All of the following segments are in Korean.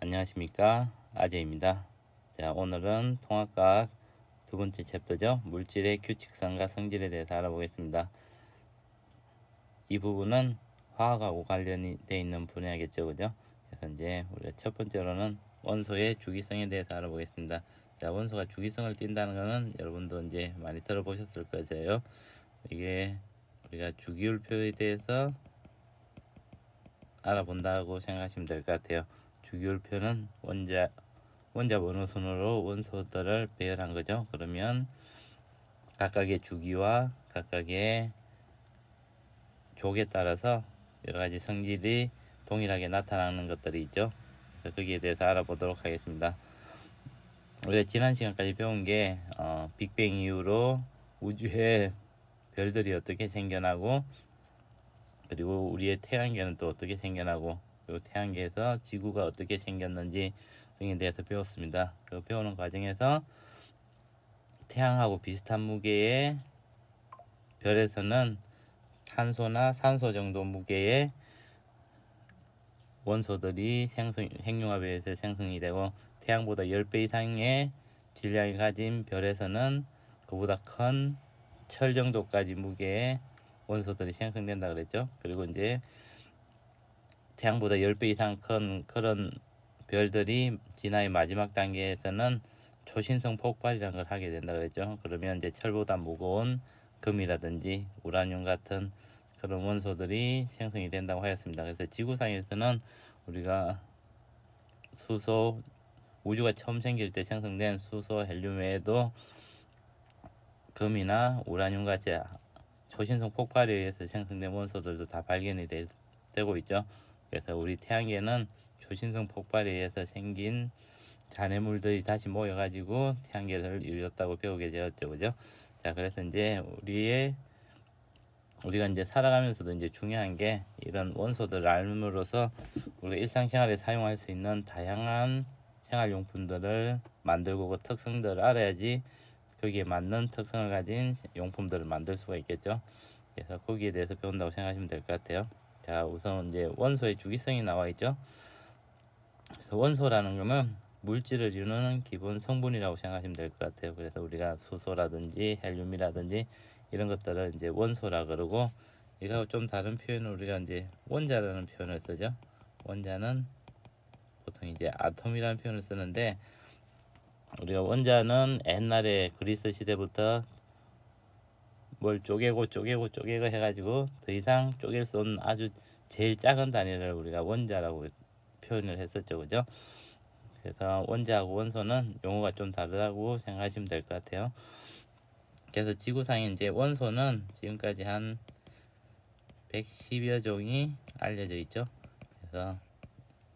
안녕하십니까, 아재입니다. 자, 오늘은 통합과학 두 번째 챕터죠. 물질의 규칙성과 성질에 대해서 알아보겠습니다. 이 부분은 화학하고 관련이 되어 있는 분야겠죠, 그죠? 그래서 이제 우리가 첫 번째로는 원소의 주기성에 대해서 알아보겠습니다. 자, 원소가 주기성을 띈다는 것은 여러분도 이제 많이 들어보셨을 거예요. 이게 우리가 주기율표에 대해서 알아본다고 생각하시면 될 것 같아요. 주기율표는 원자 번호 순으로 원소들을 배열한 거죠. 그러면 각각의 주기와 각각의 족에 따라서 여러 가지 성질이 동일하게 나타나는 것들이 있죠. 거기에 대해서 알아보도록 하겠습니다. 우리가 지난 시간까지 배운 게 빅뱅 이후로 우주에 별들이 어떻게 생겨나고, 그리고 우리의 태양계는 또 어떻게 생겨나고, 그리고 태양계에서 지구가 어떻게 생겼는지 등에 대해서 배웠습니다. 그 배우는 과정에서 태양하고 비슷한 무게의 별에서는 탄소나 산소 정도 무게의 원소들이 핵융합에 의해서 생성이 되고, 태양보다 10배 이상의 질량을 가진 별에서는 그보다 큰 철 정도까지 무게의 원소들이 생성된다 그랬죠. 그리고 이제 태양보다 10배 이상 큰 그런 별들이 진화의 마지막 단계에서는 초신성 폭발이라는 걸 하게 된다 그랬죠. 그러면 이제 철보다 무거운 금이라든지 우라늄 같은 그런 원소들이 생성이 된다고 하였습니다. 그래서 지구상에서는 우리가 수소, 우주가 처음 생길 때 생성된 수소, 헬륨 외에도 금이나 우라늄 같이 초신성 폭발에 의해서 생성된 원소들도 다 발견이 되고 있죠. 그래서 우리 태양계는 초신성 폭발에 의해서 생긴 잔해물들이 다시 모여가지고 태양계를 이루었다고 배우게 되었죠, 그죠? 자, 그래서 이제 우리가 이제 살아가면서도 이제 중요한 게 이런 원소들을 알므로써 우리가 일상생활에 사용할 수 있는 다양한 생활용품들을 만들고 그 특성들을 알아야지 거기에 맞는 특성을 가진 용품들을 만들 수가 있겠죠. 그래서 거기에 대해서 배운다고 생각하시면 될 것 같아요. 자, 우선 이제 원소의 주기성이 나와 있죠. 그래서 원소라는 거는 물질을 이루는 기본 성분이라고 생각하시면 될 것 같아요. 그래서 우리가 수소라든지 헬륨이라든지 이런 것들을 이제 원소라 그러고, 이거하고 좀 다른 표현을 우리가 이제 원자라는 표현을 쓰죠. 원자는 보통 이제 아톰이라는 표현을 쓰는데, 우리가 원자는 옛날에 그리스 시대부터 뭘 쪼개고 해가지고 더 이상 쪼갤 수 없는 아주 제일 작은 단위를 우리가 원자라고 표현을 했었죠, 그죠? 그래서 원자하고 원소는 용어가 좀 다르다고 생각하시면 될 것 같아요. 그래서 지구상에 이제 원소는 지금까지 한 110여 종이 알려져 있죠. 그래서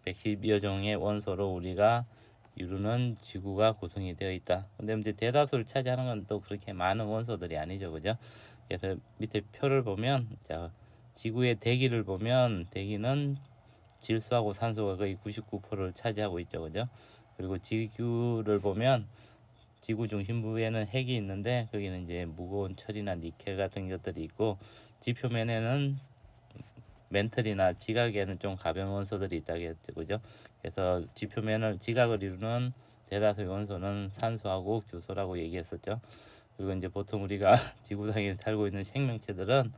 110여 종의 원소로 우리가 이루는 지구가 구성이 되어 있다. 근데 이제 대다수를 차지하는 건 또 그렇게 많은 원소들이 아니죠, 그죠? 그래서 밑에 표를 보면, 자, 지구의 대기를 보면 대기는 질소하고 산소가 거의 99%를 차지하고 있죠, 그죠? 그리고 지구를 보면 지구 중심부에는 핵이 있는데 거기는 이제 무거운 철이나 니켈 같은 것들이 있고, 지표면에는 멘틀이나 지각에는 좀 가벼운 원소들이 있다겠죠, 그죠? 그래서 지표면을 지각을 이루는 대다수의 원소는 산소하고 규소라고 얘기했었죠. 그리고 이제 보통 우리가 지구상에 살고 있는 생명체들은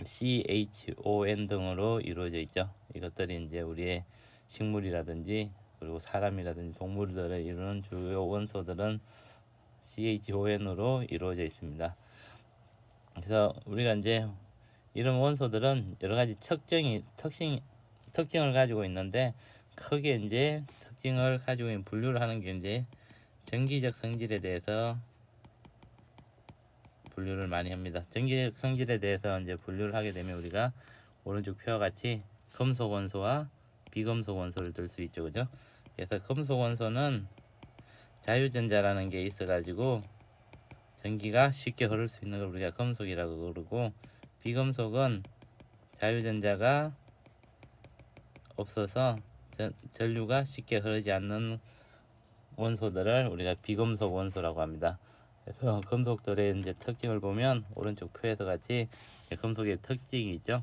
CHON 등으로 이루어져 있죠. 이것들이 이제 우리의 식물이라든지 그리고 사람이라든지 동물들을 이루는 주요 원소들은 CHON으로 이루어져 있습니다. 그래서 우리가 이제 이런 원소들은 여러 가지 특징을 가지고 있는데, 크게 이제 특징을 가지고 있는 분류를 하는 게 이제 전기적 성질에 대해서 분류를 많이 합니다. 전기적 성질에 대해서 이제 분류를 하게 되면 우리가 오른쪽 표와 같이 금속 원소와 비금속 원소를 들 수 있죠, 그죠? 그래서 금속 원소는 자유전자라는 게 있어가지고 전기가 쉽게 흐를 수 있는 걸 우리가 금속이라고 그러고, 비금속은 자유전자가 없어서 전류가 쉽게 흐르지 않는 원소들을 우리가 비금속 원소라고 합니다. 그래서 금속들의 이제 특징을 보면 오른쪽 표에서 같이 금속의 특징이 있죠.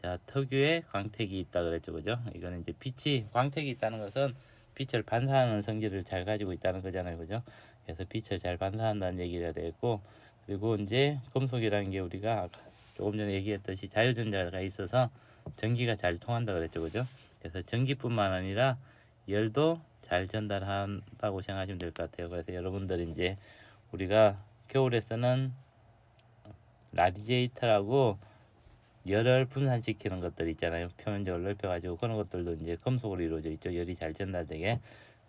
자, 특유의 광택이 있다 그랬죠, 그죠? 이거는 이제 빛이 광택이 있다는 것은 빛을 반사하는 성질을 잘 가지고 있다는 거잖아요, 그죠? 그래서 빛을 잘 반사한다는 얘기가 되고, 그리고 이제 금속이라는 게 우리가 아까 조금 전에 얘기했듯이 자유전자가 있어서 전기가 잘 통한다 그랬죠, 그죠? 그래서 전기뿐만 아니라 열도 잘 전달한다고 생각하시면 될 것 같아요. 그래서 여러분들 이제 우리가 겨울에 쓰는 라디제이터라고 열을 분산시키는 것들 있잖아요. 표면적을 넓혀가지고 그런 것들도 이제 금속으로 이루어져 있죠. 열이 잘 전달되게.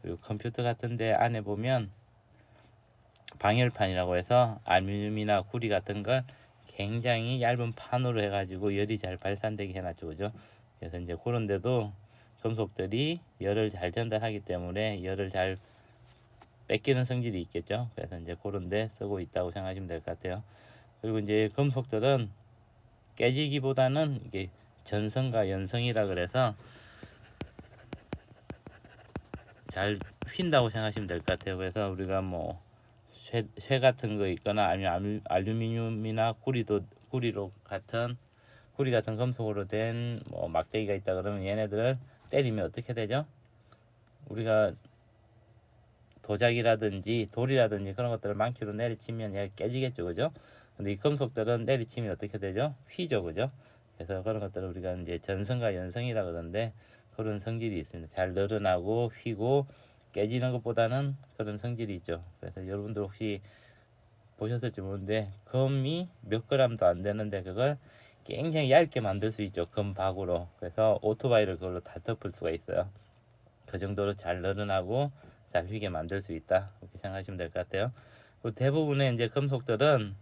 그리고 컴퓨터 같은데 안에 보면 방열판이라고 해서 알루미늄이나 구리 같은 걸 굉장히 얇은 판으로 해가지고 열이 잘 발산되게 해놨죠, 그죠? 그래서 이제 그런 데도 금속들이 열을 잘 전달하기 때문에 열을 잘 뺏기는 성질이 있겠죠. 그래서 이제 그런 데 쓰고 있다고 생각하시면 될 것 같아요. 그리고 이제 금속들은 깨지기보다는 이게 전성과 연성이라 그래서 잘 휜다고 생각하시면 될 것 같아요. 그래서 우리가 뭐 쇠 같은 거 있거나 아니면 알루미늄이나 구리로 같은 구리 같은 금속으로 된 뭐 막대기가 있다 그러면 얘네들을 때리면 어떻게 되죠? 우리가 도자기라든지 돌이라든지 그런 것들을 망치로 내리치면 얘가 깨지겠죠, 그죠? 근데 이 금속들은 내리치면 어떻게 되죠? 휘죠, 그죠? 그래서 그런 것들을 우리가 이제 전성과 연성이라 그러는데 그런 성질이 있습니다. 잘 늘어나고 휘고 깨지는 것보다는 그런 성질이 있죠. 그래서 여러분들 혹시 보셨을지 모르는데 금이 몇 그램도 안 되는데 그걸 굉장히 얇게 만들 수 있죠. 금박으로. 그래서 오토바이를 그걸로 다 덮을 수가 있어요. 그 정도로 잘 늘어나고 잘 휘게 만들 수 있다. 이렇게 생각하시면 될 것 같아요. 대부분의 이제 금속들은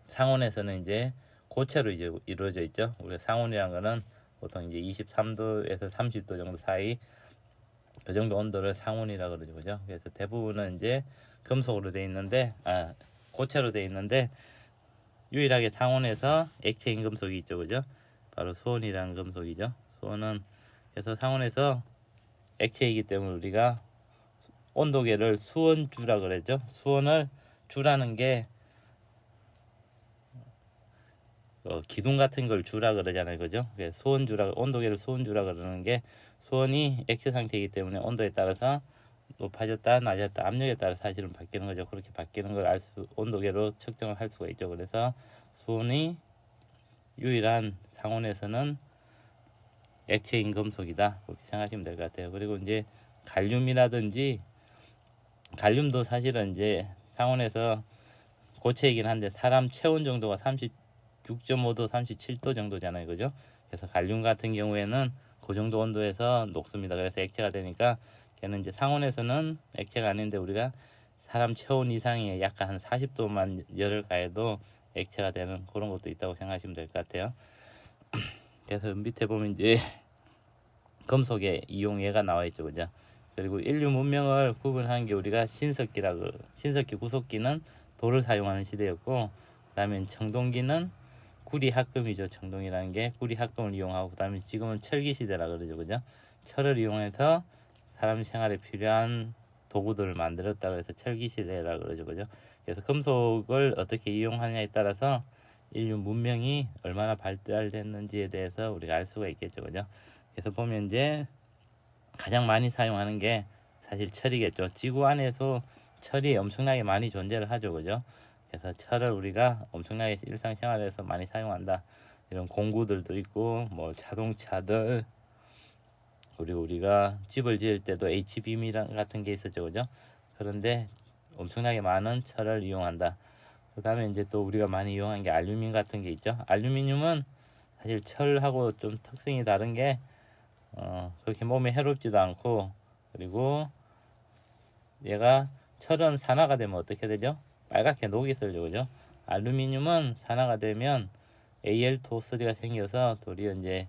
상온에서는 이제 고체로 이제 이루어져 있죠. 우리가 상온이란 거는 보통 이제 23도에서 30도 정도 사이 그 정도 온도를 상온이라 그러죠, 그죠? 그래서 대부분은 이제 금속으로 돼 있는데, 고체로 돼 있는데 유일하게 상온에서 액체인 금속이 있죠, 그죠? 바로 수온이라는 금속이죠. 수온은 그래서 상온에서 액체이기 때문에 우리가 온도계를 수온주라 그랬죠. 수온을 주라는 게 기둥 같은 걸 주라 그러잖아요, 그죠? 수온주라 온도계를 수온주라 그러는 게 수온이 액체 상태이기 때문에 온도에 따라서 높아졌다 낮았다 압력에 따라 사실은 바뀌는 거죠. 그렇게 바뀌는 걸 온도계로 측정을 할 수가 있죠. 그래서 수온이 유일한 상온에서는 액체인 금속이다. 그렇게 생각하시면 될 것 같아요. 그리고 이제 갈륨이라든지 갈륨도 사실은 이제 상온에서 고체이긴 한데 사람 체온 정도가 36.5도, 37도 정도잖아요, 그죠? 그래서 갈륨 같은 경우에는 그 정도 온도에서 녹습니다. 그래서 액체가 되니까 걔는 이제 상온에서는 액체가 아닌데 우리가 사람 체온 이상의 약간 한 40도만 열을 가해도 액체가 되는 그런 것도 있다고 생각하시면 될 것 같아요. 그래서 밑에 보면 이제 금속의 이용예가 나와 있죠, 그죠? 그리고 인류 문명을 구분하는 게 우리가 신석기라고 신석기 구석기는 돌을 사용하는 시대였고, 그다음에 청동기는 구리 합금이죠. 청동이라는 게 구리 합금을 이용하고, 그다음에 지금은 철기 시대라 그러죠, 그죠? 철을 이용해서 사람 생활에 필요한 도구들을 만들었다 그래서 철기 시대라 그러죠, 그죠? 그래서 금속을 어떻게 이용하냐에 따라서 인류 문명이 얼마나 발달됐는지에 대해서 우리가 알 수가 있겠죠, 그죠? 그래서 보면 이제 가장 많이 사용하는 게 사실 철이겠죠. 지구 안에서 철이 엄청나게 많이 존재를 하죠, 그죠? 그래서 철을 우리가 엄청나게 일상생활에서 많이 사용한다. 이런 공구들도 있고, 뭐 자동차들, 그리고 우리가 집을 지을 때도 H빔 같은 게 있었죠, 그죠? 그런데 엄청나게 많은 철을 이용한다. 그 다음에 이제 또 우리가 많이 이용한 게 알루미늄 같은 게 있죠. 알루미늄은 사실 철하고 좀 특성이 다른 게 그렇게 몸에 해롭지도 않고, 그리고 얘가 철은 산화가 되면 어떻게 되죠? 빨갛게 녹이 슬죠, 그죠? 알루미늄은 산화가 되면 Al2O3가 생겨서 도리어 이제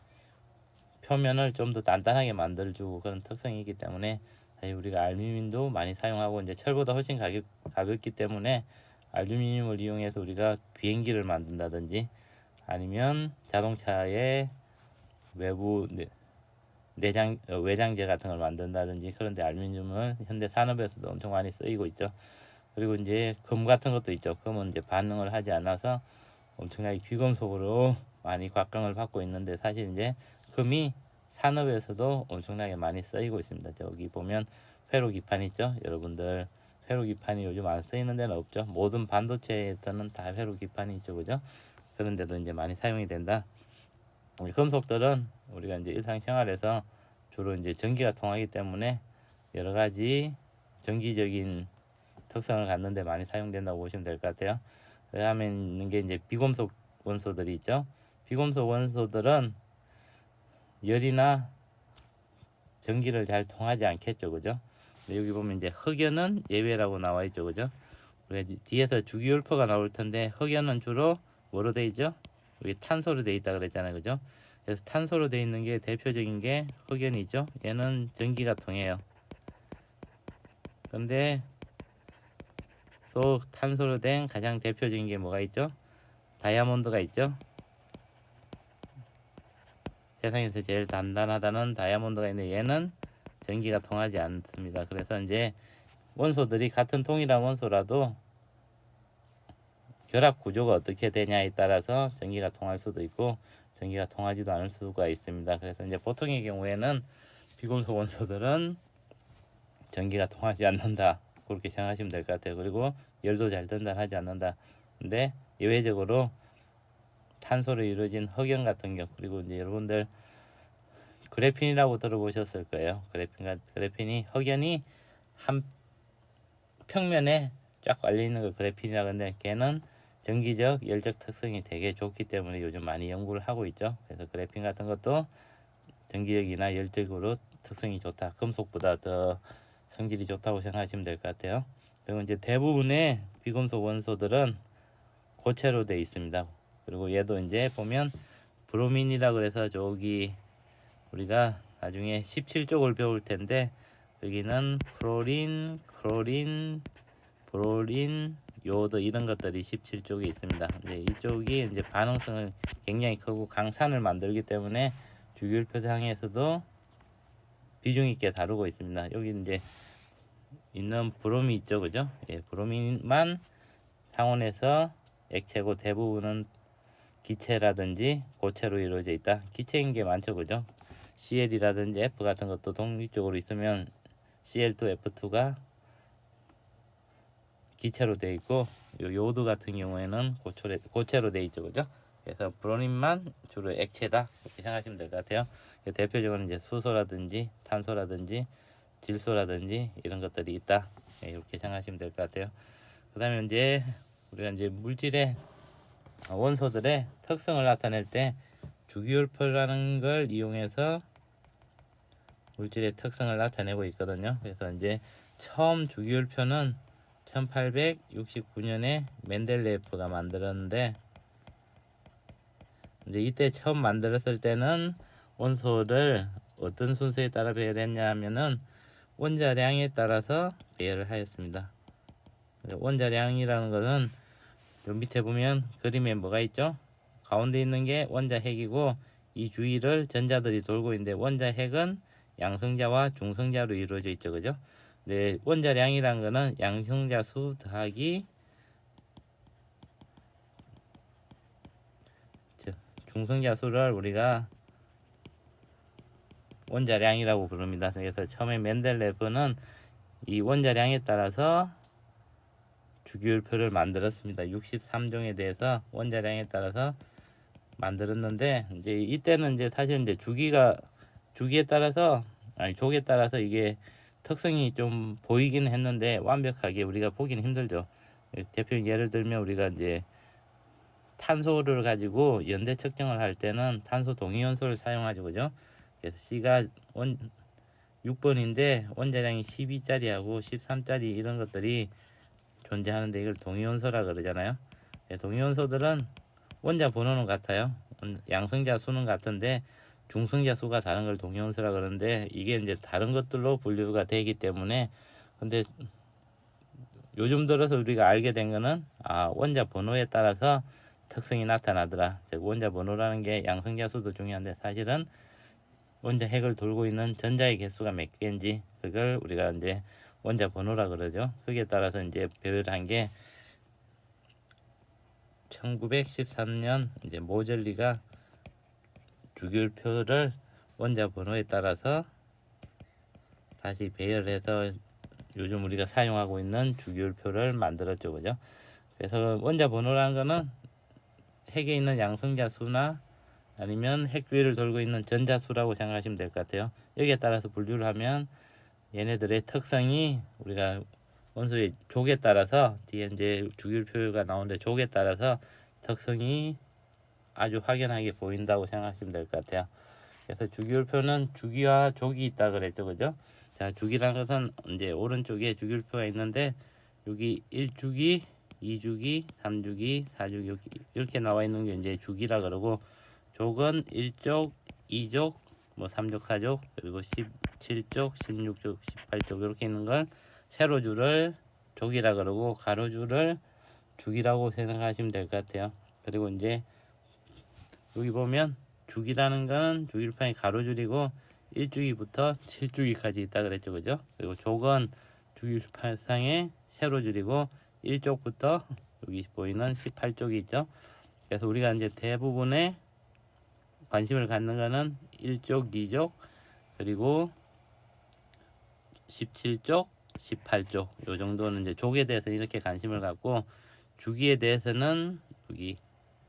표면을 좀 더 단단하게 만들어주고 그런 특성이 있기 때문에 사실 우리가 알루미늄도 많이 사용하고, 이제 철보다 훨씬 가볍기 때문에 알루미늄을 이용해서 우리가 비행기를 만든다든지 아니면 자동차의 외부 외장재 같은 걸 만든다든지 그런데 알루미늄을 현대 산업에서도 엄청 많이 쓰이고 있죠. 그리고 이제 금 같은 것도 있죠. 금은 이제 반응을 하지 않아서 엄청나게 귀금속으로 많이 곽광을 받고 있는데 사실 이제 금이 산업에서도 엄청나게 많이 쓰이고 있습니다. 저기 보면 회로기판 있죠, 여러분들. 회로기판이 요즘 안 쓰이는 데는 없죠. 모든 반도체에서는 다 회로기판이 있죠, 그죠? 그런데도 이제 많이 사용이 된다. 금속들은 우리가 이제 일상생활에서 주로 이제 전기가 통하기 때문에 여러 가지 전기적인 특성을 갖는데 많이 사용된다고 보시면 될 것 같아요. 그다음에 있는 게 이제 비금속 원소들이 있죠. 비금속 원소들은 열이나 전기를 잘 통하지 않겠죠, 그죠? 여기 보면 이제 흑연은 예외라고 나와 있죠, 그죠? 우리가 뒤에서 주기율표가 나올 텐데 흑연은 주로 뭐로 돼 있죠? 여기 탄소로 돼 있다 그랬잖아요, 그죠? 그래서 탄소로 돼 있는 게 대표적인 게 흑연이죠. 얘는 전기가 통해요. 근데 또 탄소로 된 가장 대표적인 게 뭐가 있죠? 다이아몬드가 있죠. 세상에서 제일 단단하다는 다이아몬드가 있는데 얘는 전기가 통하지 않습니다. 그래서 이제 원소들이 같은 동일한 원소라도 결합 구조가 어떻게 되냐에 따라서 전기가 통할 수도 있고 전기가 통하지도 않을 수가 있습니다. 그래서 이제 보통의 경우에는 비금속 원소들은 전기가 통하지 않는다, 그렇게 생각하시면 될 것 같아요. 그리고 열도 잘 전달하지 않는다. 근데 예외적으로 탄소로 이루어진 흑연 같은 경우, 그리고 이제 여러분들 그래핀이라고 들어보셨을 거예요. 그래핀이 흑연이 한 평면에 쫙 깔려 있는 걸 그래핀이라고 하는데 걔는 전기적 열적 특성이 되게 좋기 때문에 요즘 많이 연구를 하고 있죠. 그래서 그래핀 같은 것도 전기적이나 열적으로 특성이 좋다, 금속보다 더 성질이 좋다고 생각하시면 될 것 같아요. 그리고 이제 대부분의 비금속 원소들은 고체로 되어 있습니다. 그리고 얘도 이제 보면 브로민이라고 해서 저기 우리가 나중에 17쪽을 배울 텐데 여기는 클로린, 브로린, 요오드 이런 것들이 17쪽에 있습니다. 이제 이쪽이 이제 반응성을 굉장히 크고 강산을 만들기 때문에 주기율표상에서도 비중 있게 다루고 있습니다. 여기 이제 있는 브롬이 있죠, 그죠? 예, 브로민만 상온에서 액체고 대부분은 기체라든지 고체로 이루어져 있다. 기체인 게 많죠, 그죠? CL이라든지 F 같은 것도 독립적으로 있으면 Cl2, F2가 기체로 되어 있고 요오드 같은 경우에는 고체로 되어 있죠, 그죠? 그래서 브로민만 주로 액체다, 이렇게 생각하시면 될 것 같아요. 대표적으로 이제 수소라든지 탄소라든지 질소라든지 이런 것들이 있다, 이렇게 생각하시면 될 것 같아요. 그다음에 이제 우리가 이제 물질의 원소들의 특성을 나타낼 때 주기율표라는 걸 이용해서 물질의 특성을 나타내고 있거든요. 그래서 이제 처음 주기율표는 1869년에 멘델레예프가 만들었는데 이제 이때 처음 만들었을 때는 원소를 어떤 순서에 따라 배열했냐 하면은 원자량에 따라서 배열을 하였습니다. 원자량이라는 것은 요 밑에 보면 그림에 뭐가 있죠? 가운데 있는 게 원자핵이고 이 주위를 전자들이 돌고 있는데 원자핵은 양성자와 중성자로 이루어져 있죠, 그죠? 네, 원자량이라는 거는 양성자 수 더하기 중성자 수를 우리가 원자량이라고 부릅니다. 그래서 처음에 멘델레프는 이 원자량에 따라서 주기율표를 만들었습니다. 63종에 대해서 원자량에 따라서 만들었는데 이제 이때는 이제 사실 이제 주기에 따라서 족에 따라서 이게 특성이 좀 보이긴 했는데 완벽하게 우리가 보기는 힘들죠. 대표 예를 들면 우리가 이제 탄소를 가지고 연대 측정을 할 때는 탄소 동위원소를 사용하죠, 그죠? 그래서 C가 6번인데 원자량이 12짜리하고 13짜리 이런 것들이 존재하는데 이걸 동위원소라 그러잖아요. 동위원소들은 원자 번호는 같아요. 양성자 수는 같은데 중성자 수가 다른 걸 동위원소라 그러는데 이게 이제 다른 것들로 분류가 되기 때문에 근데 요즘 들어서 우리가 알게 된 거는 원자 번호에 따라서 특성이 나타나더라. 즉 원자 번호라는 게 양성자 수도 중요한데 사실은 원자 핵을 돌고 있는 전자의 개수가 몇 개인지 그걸 우리가 이제 원자 번호라 그러죠. 거기에 따라서 이제 배열한 게 1913년 이제 모젤리가 주기율표를 원자 번호에 따라서 다시 배열해서 요즘 우리가 사용하고 있는 주기율표를 만들었죠, 그죠? 그래서 원자 번호라는 거는 핵에 있는 양성자 수나 아니면 핵 주위를 돌고 있는 전자 수라고 생각하시면 될 것 같아요. 여기에 따라서 분류를 하면 얘네들의 특성이 우리가 원소의 족에 따라서 뒤에 이제 주기율표가 나오는데 족에 따라서 특성이 아주 확연하게 보인다고 생각하시면 될 것 같아요. 그래서 주기율표는 주기와 족이 있다 그랬죠, 그죠? 자, 주기라는 것은 이제 오른쪽에 주기율표가 있는데 여기 1주기, 2주기, 3주기, 4주기 이렇게 나와 있는 게 이제 주기라 그러고 족은 1족, 2족, 뭐 3족, 4족, 그리고 17족, 16족, 18족 이렇게 있는 걸 세로줄을 족이라 그러고 가로줄을 주기라고 생각하시면 될 것 같아요. 그리고 이제 여기 보면 주기라는 건 주기율표의 가로줄이고 1주기부터 7주기까지 있다 그랬죠, 그죠? 그리고 족은 주기율표상의 세로줄이고 1족부터 여기 보이는 18족이 있죠. 그래서 우리가 이제 대부분의 관심을 갖는 거는 1족, 2족, 그리고 17족, 18족 요 정도는 이제 족에 대해서 이렇게 관심을 갖고 주기에 대해서는 여기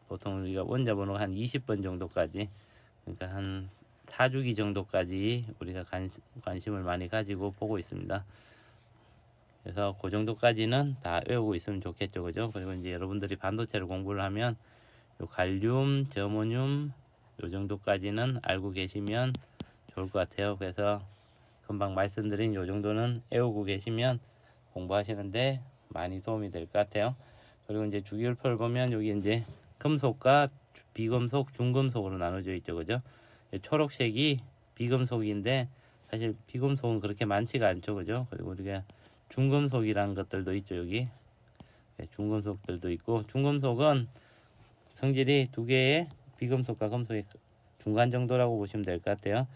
보통 우리가 원자 번호가 한 20번 정도까지 그러니까 한 4주기 정도까지 우리가 관심을 많이 가지고 보고 있습니다. 그래서 그 정도까지는 다 외우고 있으면 좋겠죠, 그죠? 그리고 이제 여러분들이 반도체를 공부를 하면 요 갈륨, 저모늄 요 정도까지는 알고 계시면 좋을 것 같아요. 그래서 금방 말씀드린 요 정도는 외우고 계시면 공부하시는데 많이 도움이 될 것 같아요. 그리고 이제 주기율표를 보면 여기 이제 금속과 비금속, 중금속으로 나눠져 있죠, 그죠? 초록색이 비금속인데 사실 비금속은 그렇게 많지가 않죠, 그죠? 그리고 우리가 중금속이라는 것들도 있죠, 여기. 중금속들도 있고 중금속은 성질이 두 개의 비금속과 금속의 중간 정도라고 보시면 될 것 같아요.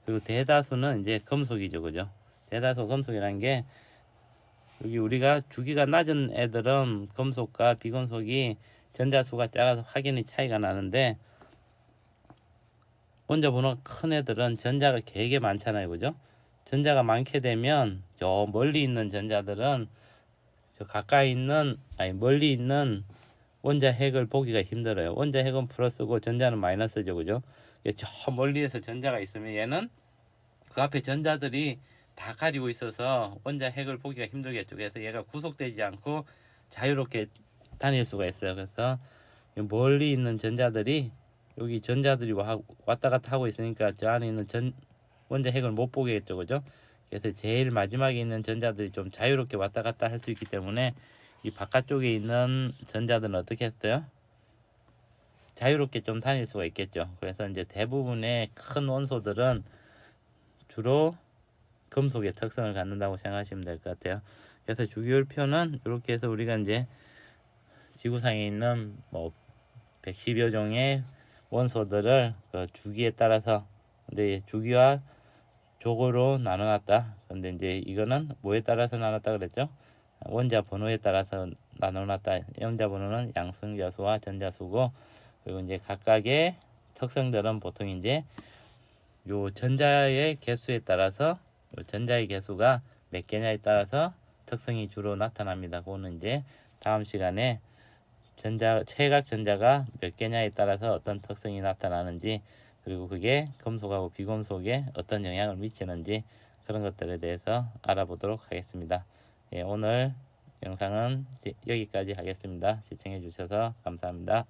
그리고 대다수는 이제 금속이죠, 그죠? 대다수 금속이라는 게 여기 우리가 주기가 낮은 애들은 금속과 비금속이 전자수가 작아서 확연히 차이가 나는데 원자 번호가 큰 애들은 전자가 되게 많잖아요, 그죠? 전자가 많게 되면 저 멀리 있는 전자들은 저 가까이 있는 아니 멀리 있는 원자 핵을 보기가 힘들어요. 원자 핵은 플러스고 전자는 마이너스죠, 그죠? 저 멀리에서 전자가 있으면 얘는 그 앞에 전자들이 다 가리고 있어서 원자 핵을 보기가 힘들겠죠. 그래서 얘가 구속되지 않고 자유롭게 다닐 수가 있어요. 그래서 멀리 있는 전자들이 여기 전자들이 왔다 갔다 하고 있으니까 저 안에 있는 원자 핵을 못 보겠죠, 그죠? 그래서 제일 마지막에 있는 전자들이 좀 자유롭게 왔다 갔다 할 수 있기 때문에 이 바깥쪽에 있는 전자들은 어떻게 했어요? 자유롭게 좀 다닐 수가 있겠죠. 그래서 이제 대부분의 큰 원소들은 주로 금속의 특성을 갖는다고 생각하시면 될 것 같아요. 그래서 주기율표는 이렇게 해서 우리가 이제 지구상에 있는 뭐 110여 종의 원소들을 그 주기에 따라서 근데 주기와 족으로 나눠놨다. 근데 이제 이거는 뭐에 따라서 나눴다 그랬죠? 원자 번호에 따라서 나눠놨다. 원자 번호는 양성자수와 전자수고 그리고 이제 각각의 특성들은 보통 이제 요 전자의 개수에 따라서 요 전자의 개수가 몇 개냐에 따라서 특성이 주로 나타납니다. 그거는 이제 다음 시간에 최각 전자가 몇 개냐에 따라서 어떤 특성이 나타나는지 그리고 그게 금속하고 비금속에 어떤 영향을 미치는지 그런 것들에 대해서 알아보도록 하겠습니다. 예, 오늘 영상은 여기까지 하겠습니다. 시청해 주셔서 감사합니다.